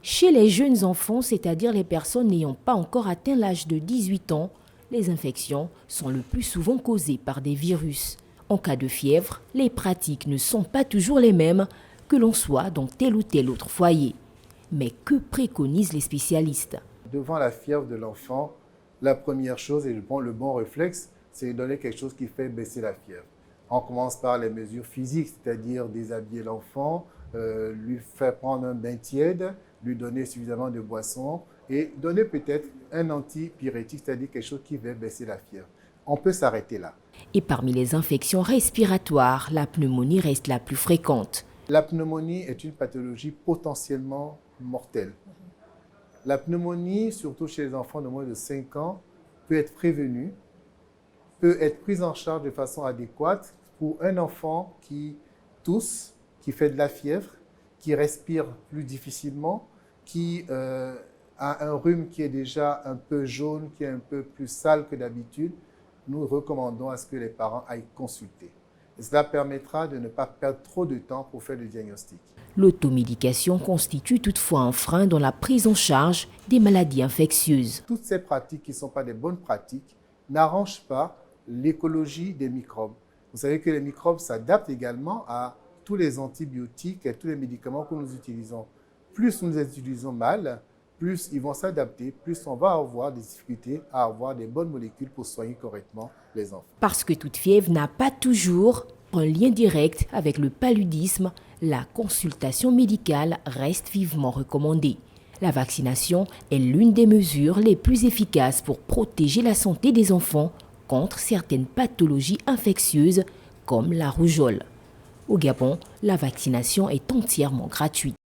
Chez les jeunes enfants, c'est-à-dire les personnes n'ayant pas encore atteint l'âge de 18 ans, les infections sont le plus souvent causées par des virus. En cas de fièvre, les pratiques ne sont pas toujours les mêmes que l'on soit dans tel ou tel autre foyer. Mais que préconisent les spécialistes? Devant la fièvre de l'enfant, la première chose et le bon réflexe, c'est de donner quelque chose qui fait baisser la fièvre. On commence par les mesures physiques, c'est-à-dire déshabiller l'enfant, lui faire prendre un bain tiède, lui donner suffisamment de boissons et donner peut-être un antipyrétique, c'est-à-dire quelque chose qui va baisser la fièvre. On peut s'arrêter là. Et parmi les infections respiratoires, la pneumonie reste la plus fréquente. La pneumonie est une pathologie potentiellement mortelle. La pneumonie, surtout chez les enfants de moins de 5 ans, peut être prévenue, peut être prise en charge de façon adéquate pour un enfant qui tousse, qui fait de la fièvre, qui respire plus difficilement, qui a un rhume qui est déjà un peu jaune, qui est un peu plus sale que d'habitude. Nous recommandons à ce que les parents aillent consulter. Et cela permettra de ne pas perdre trop de temps pour faire le diagnostic. L'automédication constitue toutefois un frein dans la prise en charge des maladies infectieuses. Toutes ces pratiques qui ne sont pas des bonnes pratiques n'arrangent pas l'écologie des microbes. Vous savez que les microbes s'adaptent également à tous les antibiotiques et tous les médicaments que nous utilisons. Plus nous les utilisons mal, plus ils vont s'adapter, plus on va avoir des difficultés à avoir des bonnes molécules pour soigner correctement les enfants. Parce que toute fièvre n'a pas toujours un lien direct avec le paludisme, la consultation médicale reste vivement recommandée. La vaccination est l'une des mesures les plus efficaces pour protéger la santé des enfants contre certaines pathologies infectieuses comme la rougeole. Au Gabon, la vaccination est entièrement gratuite.